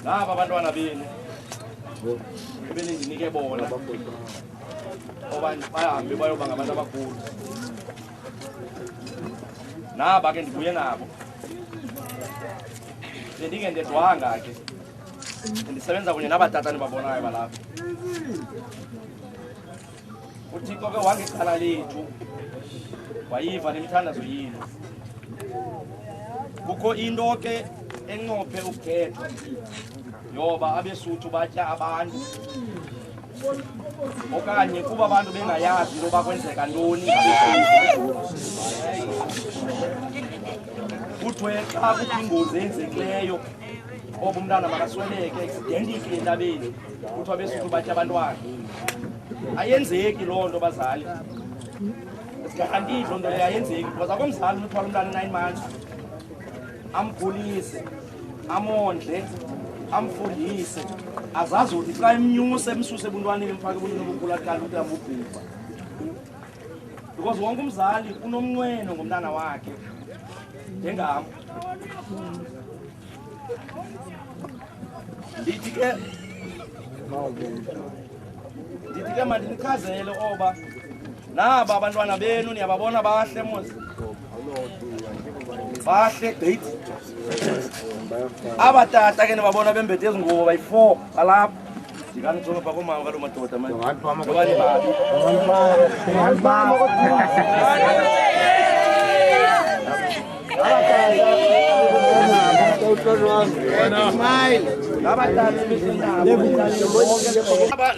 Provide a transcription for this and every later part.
Laba abantwana beni ebeninginike bona bahambe bayoba ngabantu abakhulu. Naba ke ndibuye nabo. Ndingededwanga ke. Ndisebenza kunye nabatata nibabonayo balapha. uThixo ke wangekhala lethu. Wayiva nemithandazo yini. Kukho into ke enqophe ukukhethwa. Yoba abeSuthu batya abantu. Okanye kuba abantu bengayazi into bakwenzeka ntoni kuthiwe xa kukho ingozi enzekileyo oba umntana makasweleke accidentikile entabeni kuthiwa abeSuthu batya abantwana. Ayenzeki loo nto bazali. Sigaranti loo nto leyo ayenzeki because akomzali uthwala umntana 9 months amkhulise amondle amfundise azazi ukuthi xa emnyuse emsuse ebuntwaneni emfake ebuntwaneni obunkulu ukuthi ambubhubha. Because wonke umzali unomnqweno ngomntana wakhe njengam. Ndithi ke mandinichazele oba naba abantwana benu niyababona bahle mos. Bahle gqithi. Abatata ke nibabona bembethe izingubo bayi4 balapha. Ndikanitsonga pha komama kalo madoda manje. Ngobani babi.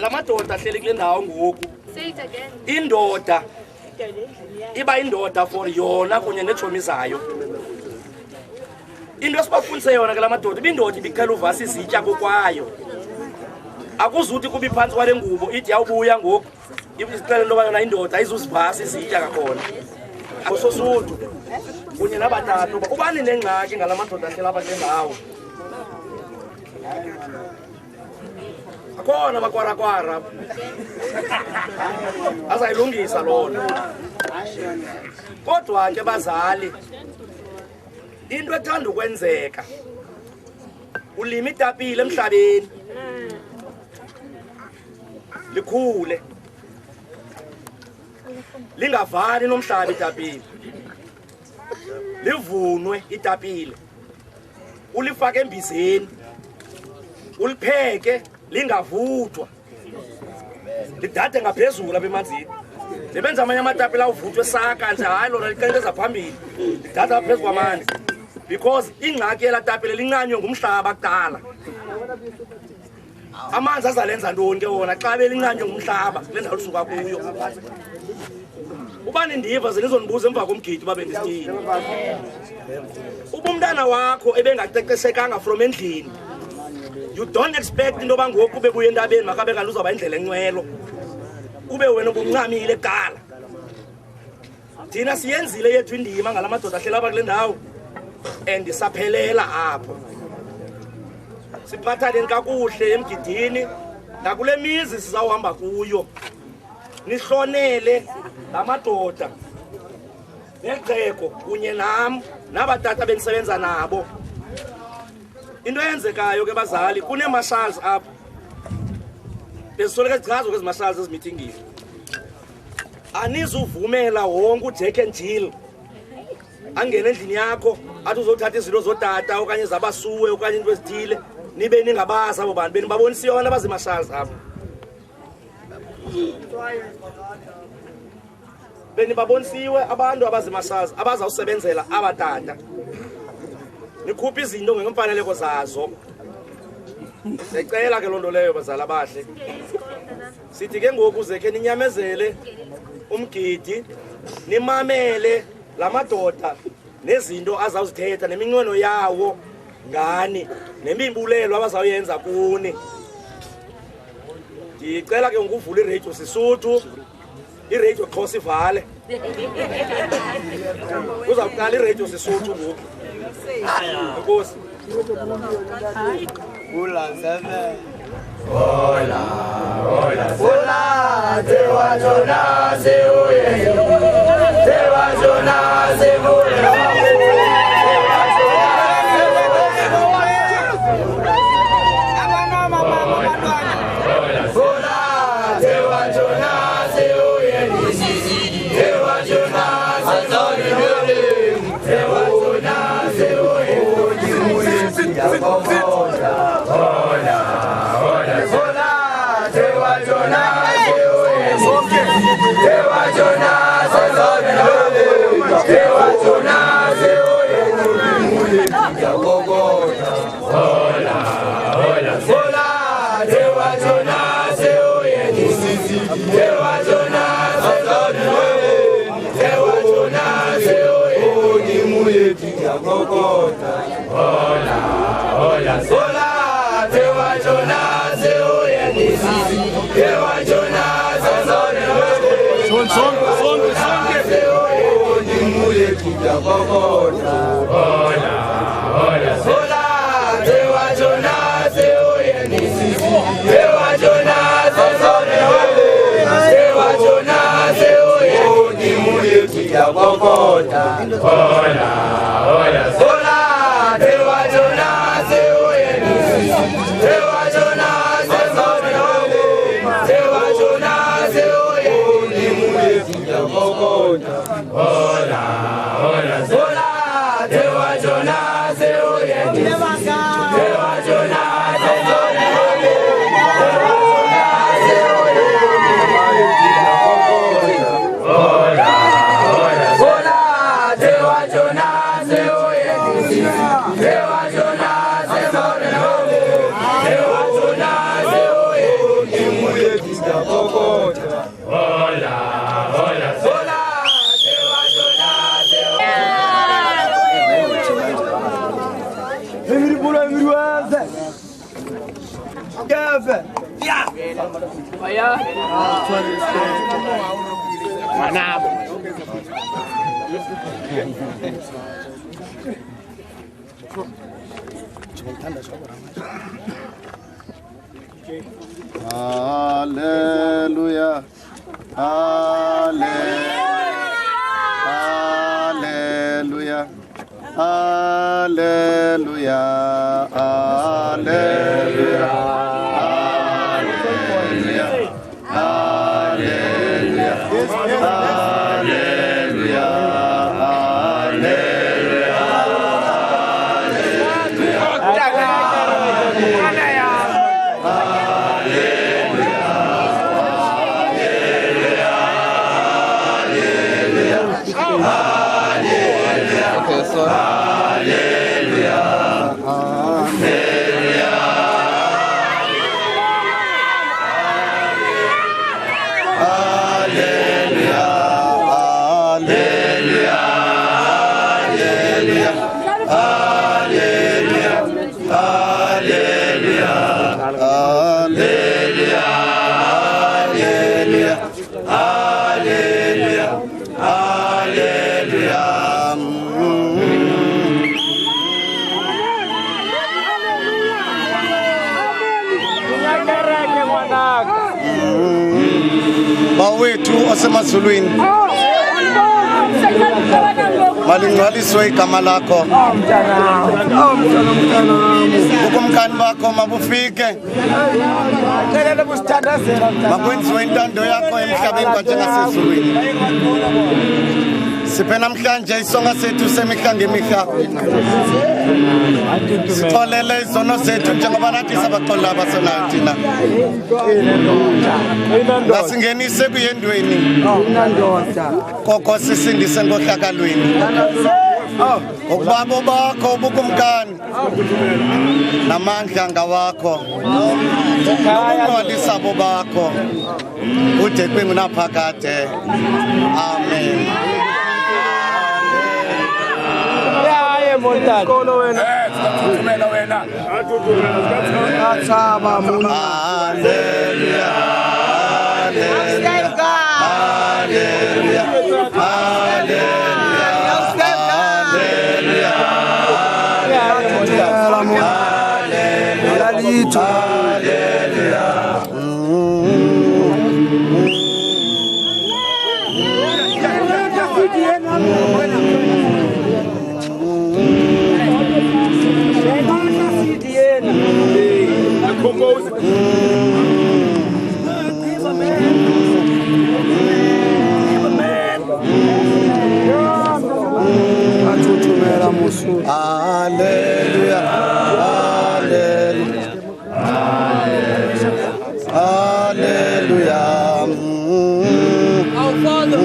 La madoda ahleli kule ndawo ngoku. Indoda iba indoda for yona kunye netshomi zayo. Into esibafundise yona ke la madoda ibindoda ibiqhela uvasa izitya kokwayo. Akuzuthi kuba iphansi kwale ngubo ithi yawubuya ngoku isicela into yona indoda ayizuzivasa izitya kakhona. AkusoSuthu kunye nabatata ubani nengxaki ngala madoda ahlela apha kule ndawo. Akhona abakwarakwara azayilungisa loo nto. Kodwa ke bazali into ethanda ukwenzeka ulima itapile emhlabeni likhule lingavani nomhlaba itapile livunwe itapile ulifake embizeni ulipheke lingavuthwa lidade ngaphezulu apha emanzini. Libenza amanye amatapile avuthwe saka nje hayi lona liqenqeza phambili lidade aphezu kwamanzi because ingxaki yela tapile lincanywe ngumhlaba kuqala. Amanzi azalenza ntoni ke wona xa belincanywe ngumhlaba kule ndawo lisuka kuyo. Ubani ndiva zenizonibuza emva komgidi babe ndisithini. Uba umntana wakho ebengaqeqeshekanga from endlini You don't expect into yoba ngoku ube buye endabeni makabe kanti uzawuba indlela encwelo ube wena ubuncamile eqala. Thina siyenzile yethu indima ngala madoda ahlela apha kule ndawo and saphelela apho. Siphathane kakuhle emgidini nakule mizi sizawuhamba kuyo. Nihlonele la madoda neqheko kunye nam nabatata benisebenza nabo. Into eyenzekayo ke bazali kune-marshals apha. Bezisoleka zichaza kwezi marshals ezimeetingini. Anizuvumela wonke uJack and Jill angene endlini yakho athi uzothatha izinto zotata okanye zabasuwe okanye into ezithile nibe ningabazi abo bantu benibabonisa yona bazi-marshals apha. Benibabonisiwe abantu abazi-marshals abazawusebenzela abatata. Nikhupha izinto ngemfaneleko zazo. Sicela ke loo nto leyo bazali abahle. Sithi ke ngoku ze ke ninyamezele umgidi nimamele la madoda nezinto azawuzithetha neminqweno yawo ngani nemimbulelo abazawuyenza kuni. Ndicela ke nguvula iRadio Sesotho, iRadio Xhosa ivale. Uzawuqala iRadio Sesotho ngoku. Nkosi. Hola, sana. Hola, hola, hola, te va a sonar, se oye, te va a sonar, se muere. Hallelujah. Hallelujah. Hallelujah. Hallelujah. Hallelujah. wethu osemazulwini malingcwaliswe igama lakho ukumkani bakho mabufike makwenziwe intando yakho emhlabeni kwanjengasezulwini siphe namhlanje isonga sethu semihla ngemihla sixolele izono zethu njengoba nathi sabaxolela abasonayo thina nasingenise kuyendweni koko sisindise ngohlakalweni ukubabo bakho ubukumkani namandla ngawakho nokungcwalisa abo bakho ude kwengunaphakade amen. Hallelujah, hallelujah, hallelujah. Our Father,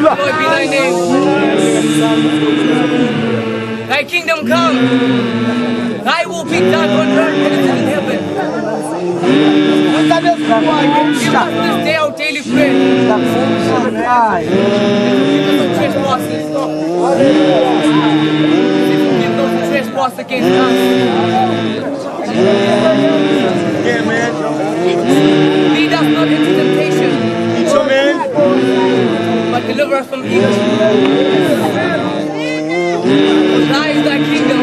Lord be thy name. Thy kingdom come, thy will be done on earth as it is in heaven. Give us this day our daily bread. Forgive us our trespasses. Forgive those who trespass against us. Lead us not into temptation, but deliver us from evil. Thine is thy kingdom,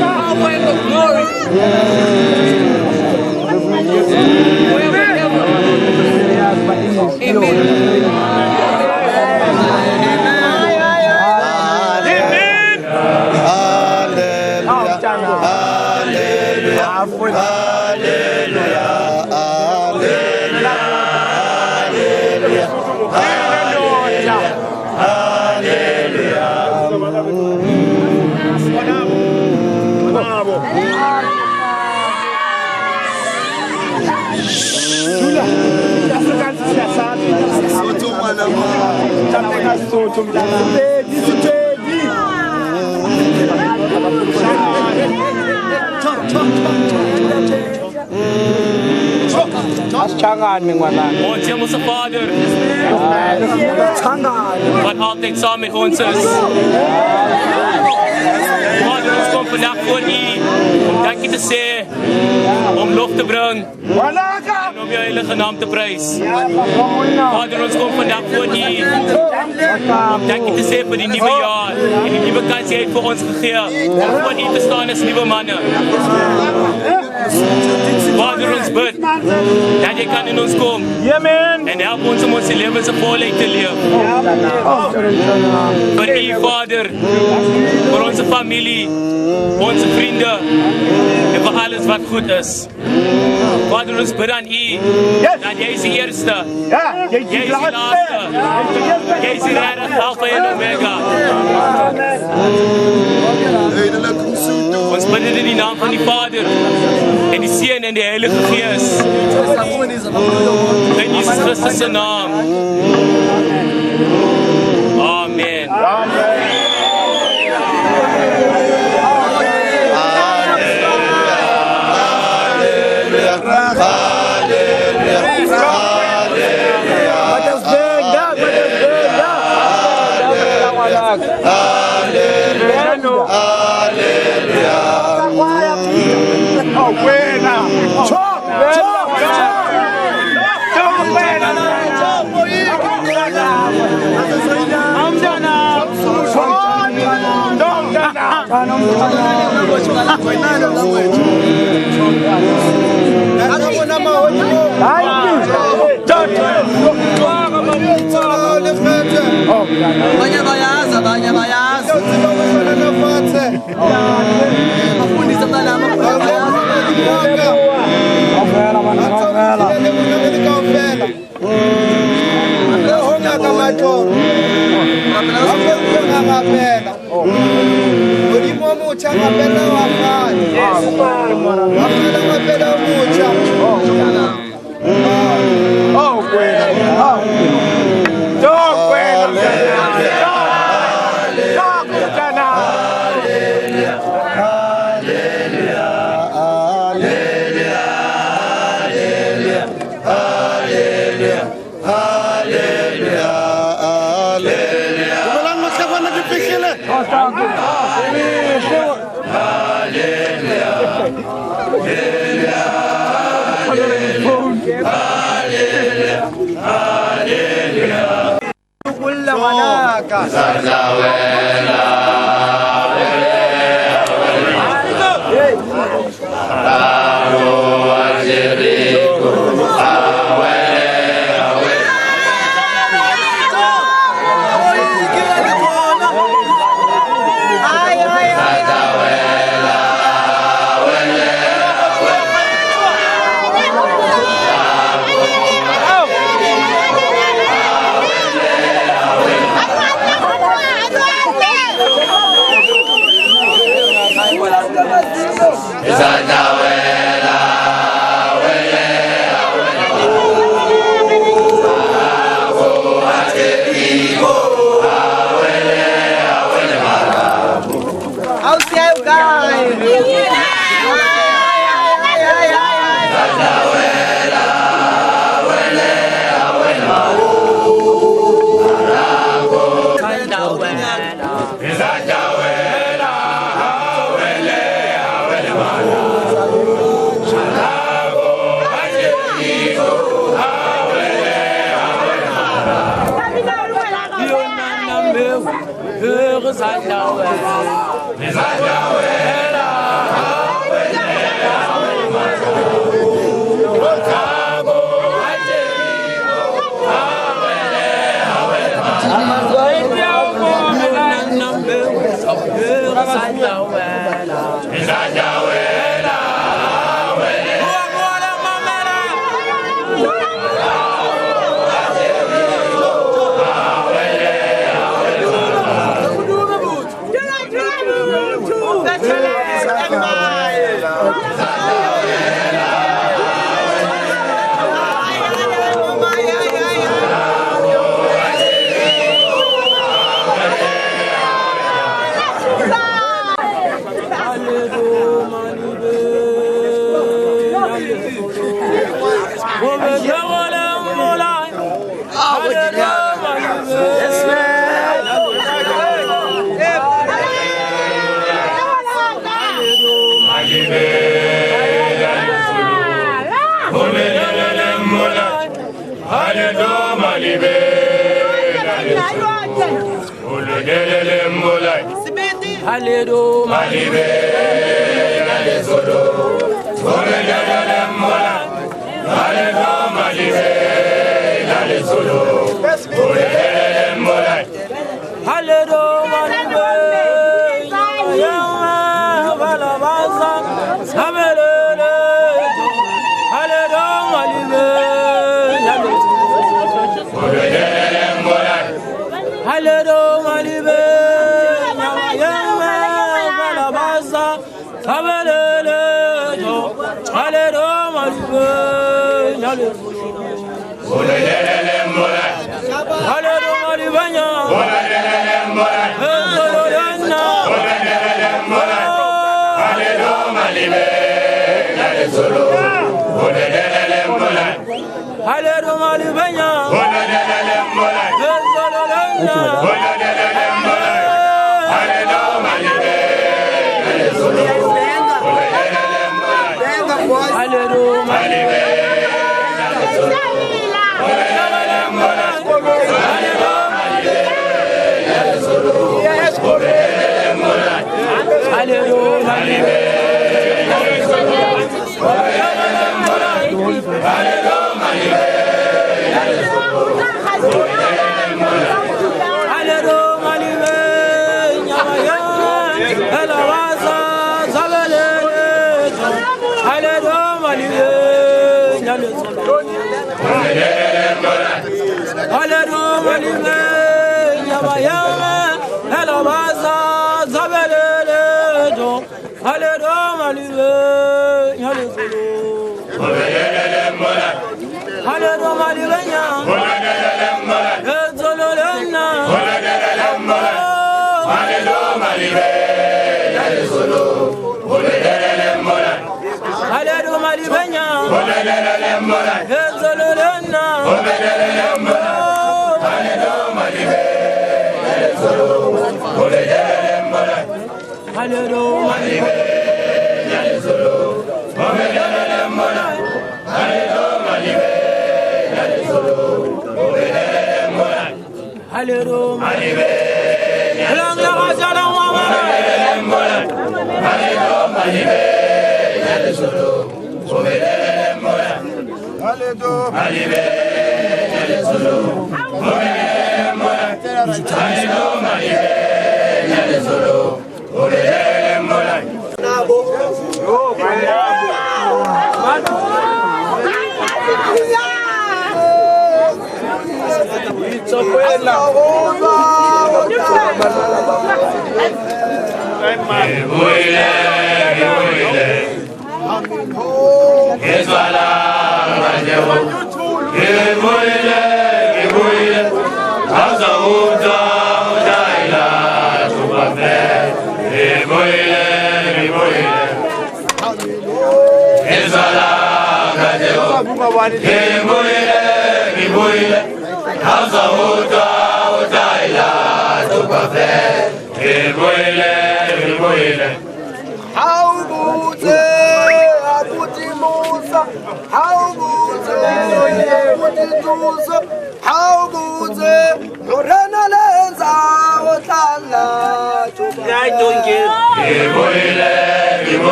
power and the glory, forever and ever. Amen. Ons Hemelse Vader, wat altijd samen met ons is. Vader, ons komt vandaag voor U om dank te zeggen, om lof te brengen en om Uw heilige naam te prijzen. Vader, ons komt vandaag voor U om dank te zeggen voor die nieuwe jaar en die nieuwe kans die U heeft voor ons gegeven om voor U te staan als nieuwe mannen. Vader, ons bid dat jy kan in ons kom en help ons om onze levens in volheid te leven. Voor U, Vader, voor onze familie, onze vrienden en voor alles wat goed is. Vader, ons bid aan U dat jy is die eerste, jy is die laatste, jy is die rede, Alpha en Omega. Ons bid dit in die naam van die Vader en die Seun en die Heilige Gees. In Jesus Christus' naam. Amen. I'm done.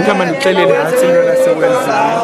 kama nitele na asilo na sewenza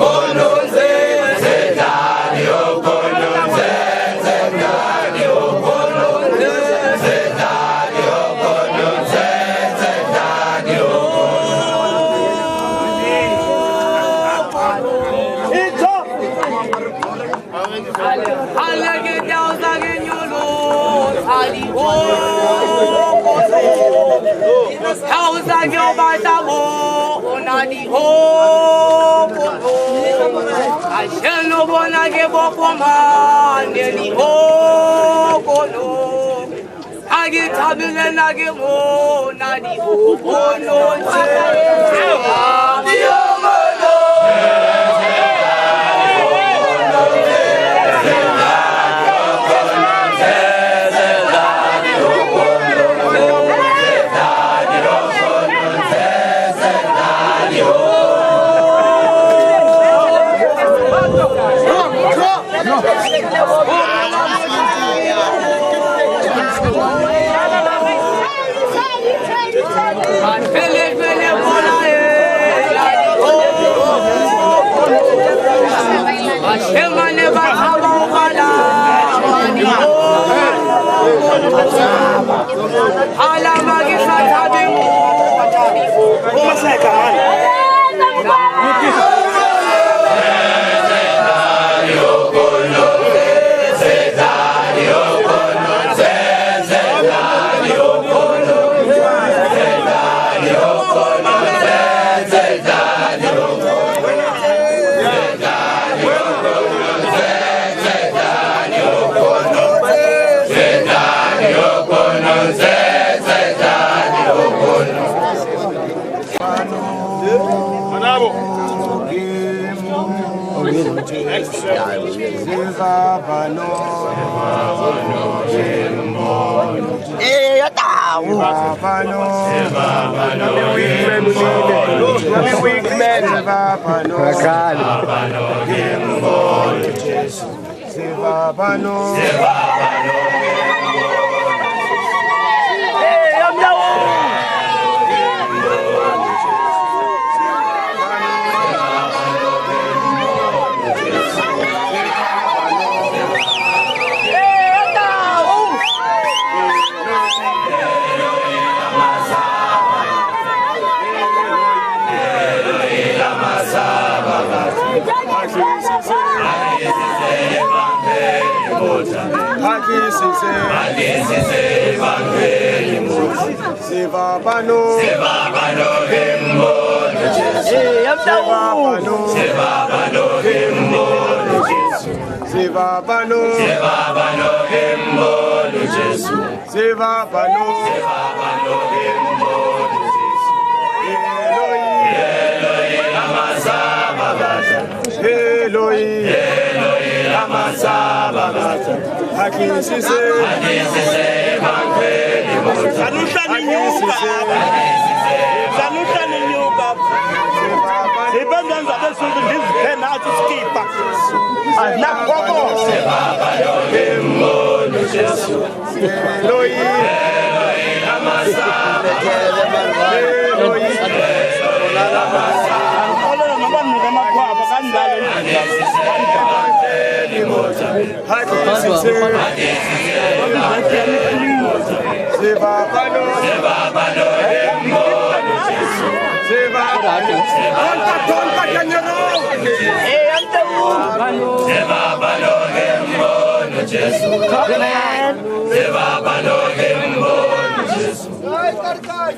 Oh no! Hausa Gilbata Ho, Nadi Ho, I shall no one give up on my nearly Ho, I get tables and I get more, Nadi Ho, no,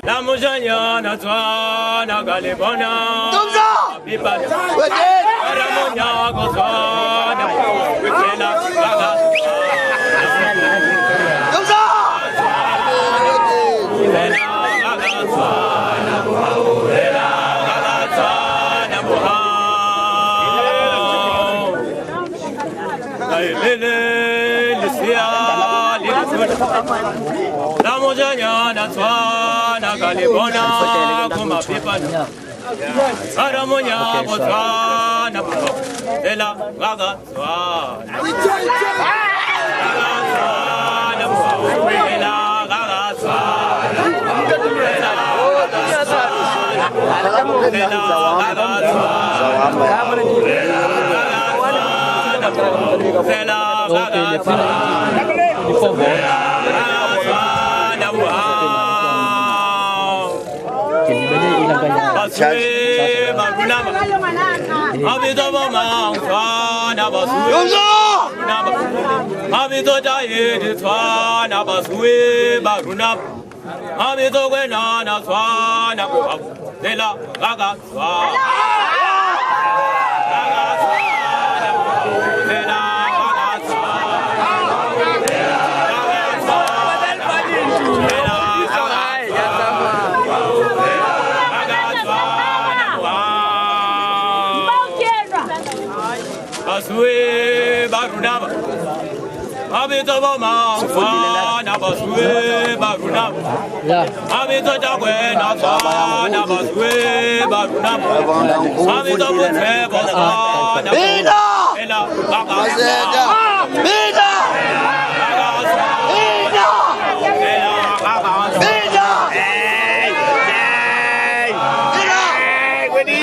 La mujanya na twana galibona. Bipa. Ramonya go twana. Wikela gaga. La mujanya na twana galibona kuma pipa. Aramonya go twana. Ela gaga twana. barunaba. Amito jaye swana baswe barunaba. Amito gwena na swana dela gaga swana. Baswe barunaba. Abito boma fana baswe barunaba. Abito jagwe na fana baswe barunaba. Abito butre fana. Bina. Ela baka. Bina. Bina. Ela baka. Bina. Hey. Hey. Bina. Hey. Wedi.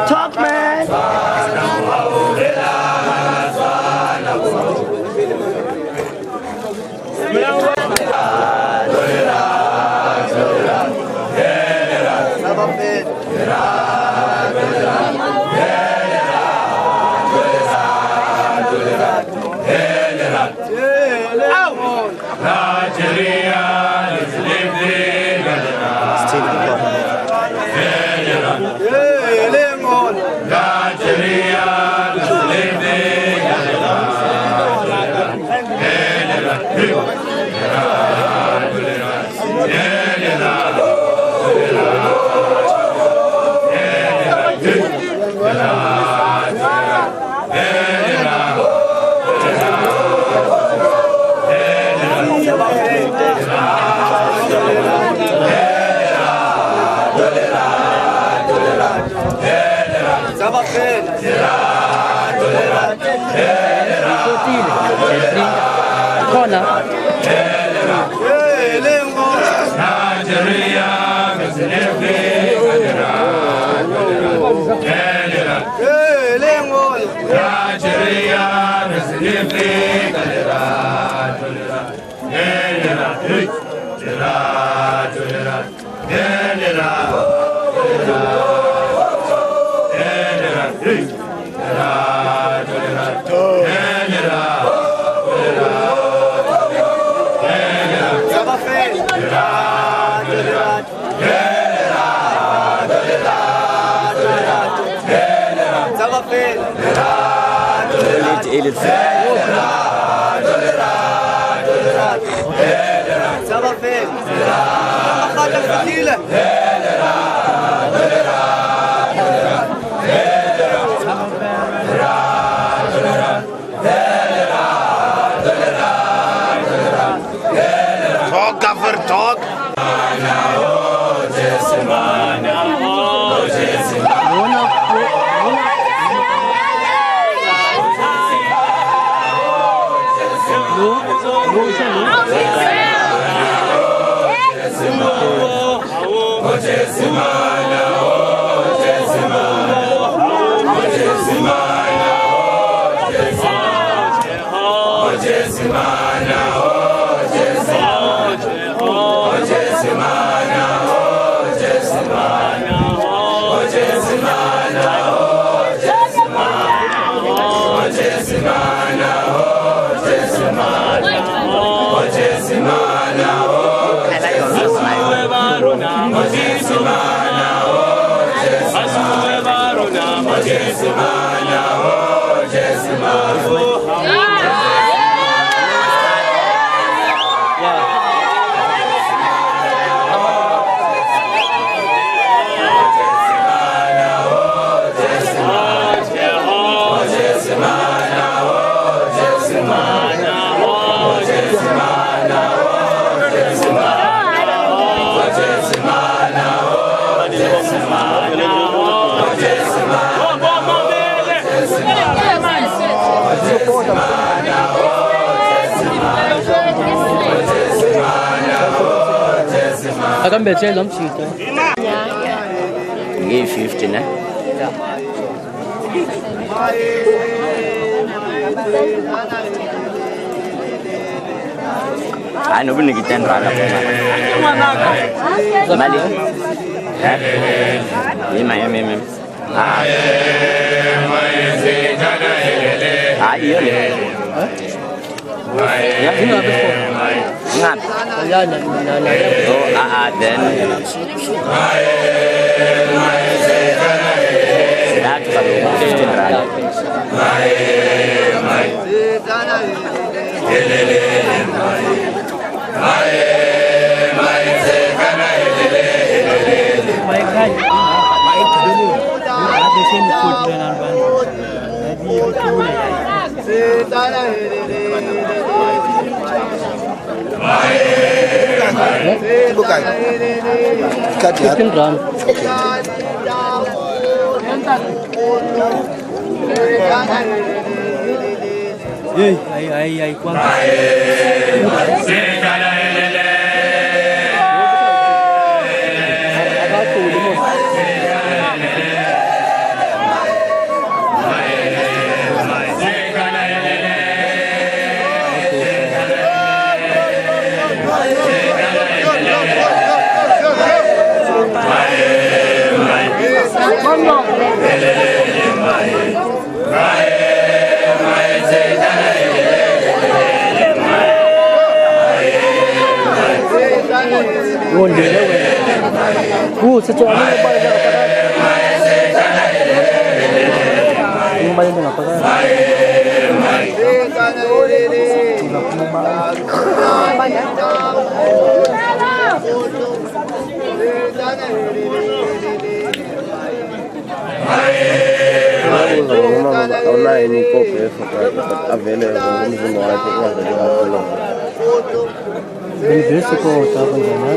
Talk man. Akambethela umshito. Ngiyi-50 ne? Hayi noba unika i-10 rand apho mali. Yima. Hayi iyo le. Ngaphi? Then that's about 15 rand. Bukan. Kadi. 15 rand. Ay, kuang. Sesuatu yang baik dah pada. Yang baik dah pada. Ona ini kopi available mzungu wake katika kolo. Ini besok kau tak pernah.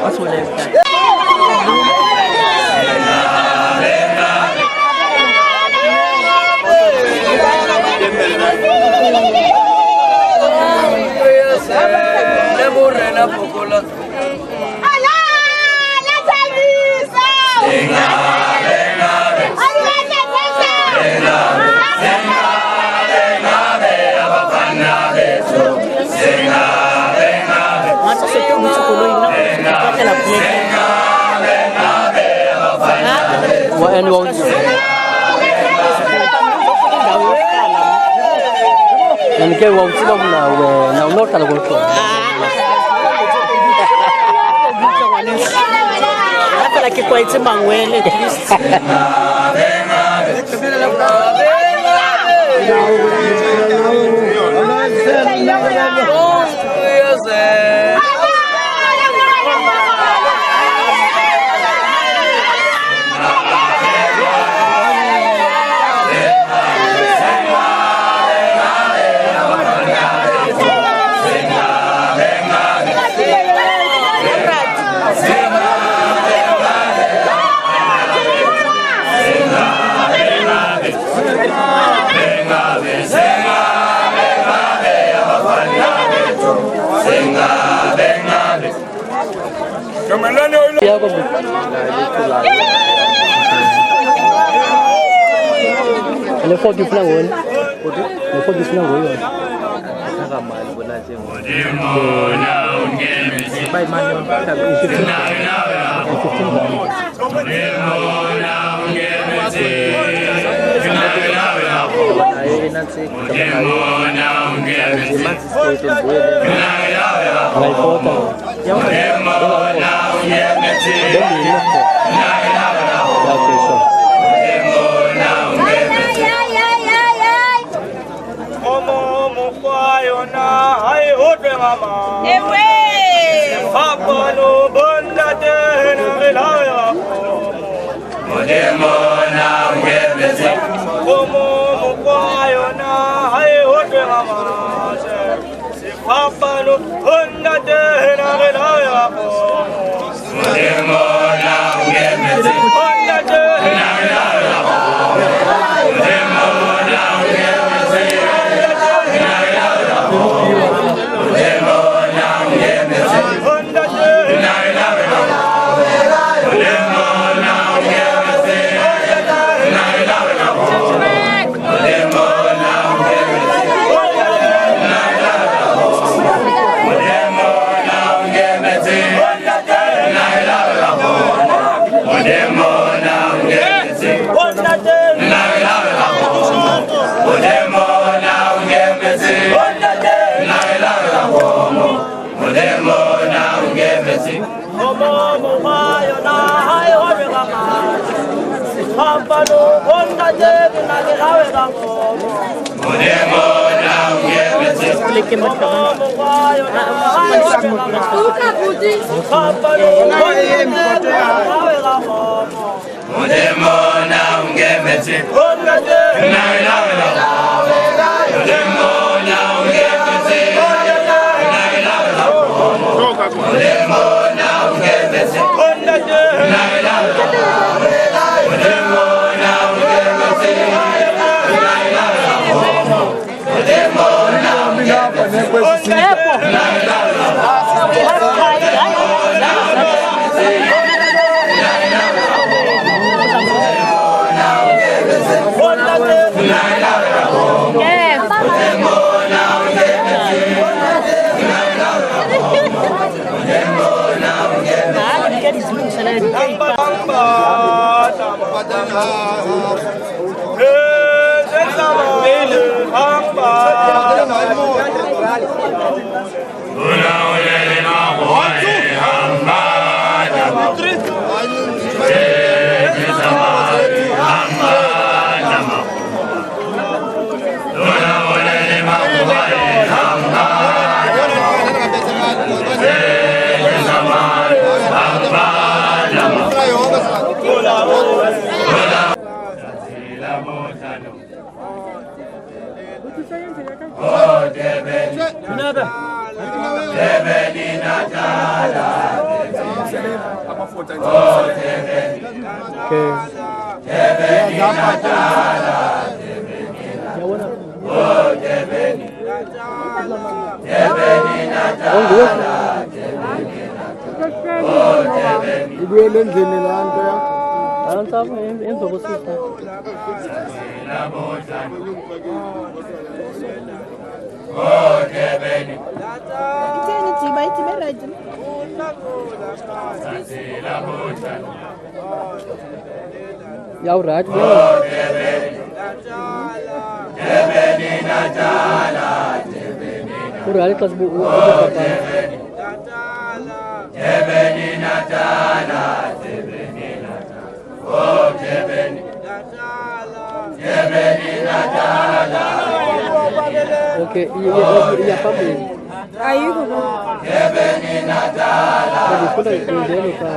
What's with that? And won't and cái won't see them now now not talaga ko hata like kwa iti mangwele Ele foi de flango, ele foi de flango, ele. Vai mano, tá important. Okay. Ibuyele endlini la nto yakho. Antsapho emva kosisa. Yaw right bro. Kurali kasbu papa. Okay, iya family. Ayuko ba? Jadi kuna ndio ndio kwa.